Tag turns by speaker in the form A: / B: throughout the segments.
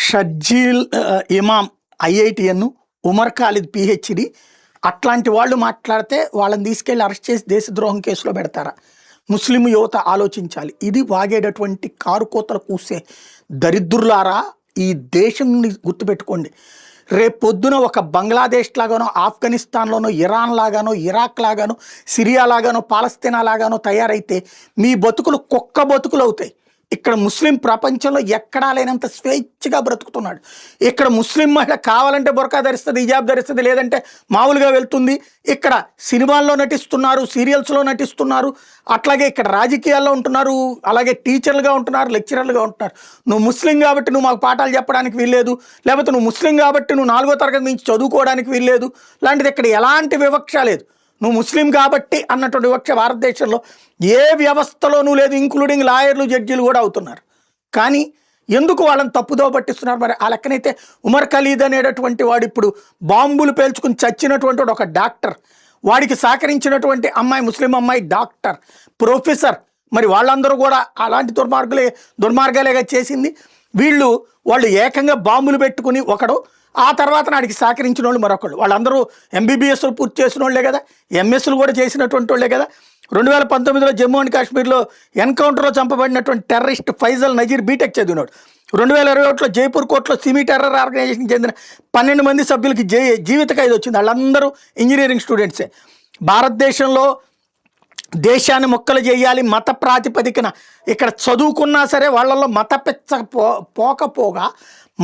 A: షర్జీల్ ఇమాం ఐఐటిఎన్, Umar Khalid PhD అట్లాంటి వాళ్ళు మాట్లాడితే వాళ్ళని తీసుకెళ్ళి అరెస్ట్ చేసి దేశద్రోహం కేసులో పెడతారా? ముస్లిం యువత ఆలోచించాలి. ఇది వాగేటటువంటి కారు కోతలు కూసే దరిద్రులారా, ఈ దేశంని గుర్తుపెట్టుకోండి. రేపు పొద్దున ఒక బంగ్లాదేశ్ లాగానో, ఆఫ్ఘనిస్తాన్లోనో, ఇరాన్ లాగానో, ఇరాక్ లాగానో, సిరియా లాగానో, పాలస్తీనా లాగానో తయారైతే మీ బతుకులు కుక్క బతుకులు అవుతాయి. ఇక్కడ ముస్లిం ప్రపంచంలో ఎక్కడా లేనంత స్వేచ్ఛగా బ్రతుకుతున్నాడు. ఇక్కడ ముస్లిం మహిళ కావాలంటే బురకా ధరిస్తుంది, హిజాబ్ ధరిస్తుంది, లేదంటే మామూలుగా వెళ్తుంది. ఇక్కడ సినిమాల్లో నటిస్తున్నారు, సీరియల్స్లో నటిస్తున్నారు, అట్లాగే ఇక్కడ రాజకీయాల్లో ఉంటున్నారు, అలాగే టీచర్లుగా ఉంటున్నారు, లెక్చరర్లుగా ఉంటున్నారు. నువ్వు ముస్లిం కాబట్టి నువ్వు మాకు పాఠాలు చెప్పడానికి వీల్లేదు, లేకపోతే నువ్వు ముస్లిం కాబట్టి నువ్వు 4వ తరగతి నుంచి చదువుకోవడానికి వీల్లేదు, లాంటిది ఇక్కడ ఎలాంటి వివక్ష లేదు. నువ్వు ముస్లిం కాబట్టి అన్నటువంటి వివక్ష భారతదేశంలో ఏ వ్యవస్థలోనూ లేదు, ఇంక్లూడింగ్ లాయర్లు, జడ్జీలు కూడా అవుతున్నారు. కానీ ఎందుకు వాళ్ళని తప్పుదో పట్టిస్తున్నారు? మరి ఆ లెక్కనైతే ఉమర్ ఖాలిద్ అనేటటువంటి వాడు ఇప్పుడు బాంబులు పేల్చుకుని చచ్చినటువంటి వాడు ఒక డాక్టర్, వాడికి సహకరించినటువంటి అమ్మాయి ముస్లిం అమ్మాయి డాక్టర్, ప్రొఫెసర్. మరి వాళ్ళందరూ కూడా అలాంటి దుర్మార్గాలేగా చేసింది. వాళ్ళు ఏకంగా బాంబులు పెట్టుకుని ఒకడు, ఆ తర్వాత నాడికి సహకరించిన వాళ్ళు మరొకళ్ళు. వాళ్ళందరూ ఎంబీబీఎస్లు పూర్తి చేసిన వాళ్ళే కదా, ఎంఎస్లు కూడా చేసినటువంటి వాళ్ళే కదా. 2019లో జమ్మూ అండ్ కాశ్మీర్లో ఎన్కౌంటర్లో చంపబడినటువంటి టెర్రరిస్ట్ ఫైజల్ నజీర్ బీటెక్ చదివినాడు. 2021లో జైపూర్ కోర్టులో సిమీ టెర్రర్ ఆర్గనైజేషన్కి చెందిన 12 మంది సభ్యులకి జీవిత ఖైదు వచ్చింది. వాళ్ళందరూ ఇంజనీరింగ్ స్టూడెంట్సే. భారతదేశంలో దేశాన్ని మొక్కలు చేయాలి మత ప్రాతిపదికన ఇక్కడ చదువుకున్నా సరే వాళ్ళల్లో మత పెచ్చ పోకపోగా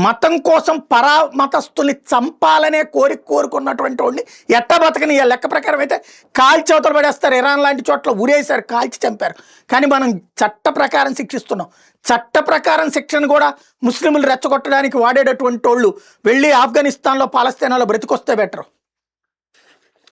A: మతం కోసం పరామతస్తుల్ని చంపాలనే కోరుకున్నటువంటి వాడిని ఎట్ట బతకని లెక్క ప్రకారం అయితే కాల్చి అవతల పడేస్తారు. ఇరాన్ లాంటి చోట్ల ఉరేశారు, కాల్చి చంపారు. కానీ మనం చట్ట ప్రకారం శిక్షిస్తున్నాం. చట్ట ప్రకారం శిక్షను కూడా ముస్లింలు రెచ్చగొట్టడానికి వాడేటటువంటి వాళ్ళు వెళ్ళి ఆఫ్ఘనిస్తాన్లో, పాలస్తీనాలో బ్రతికొస్తే బెటరు.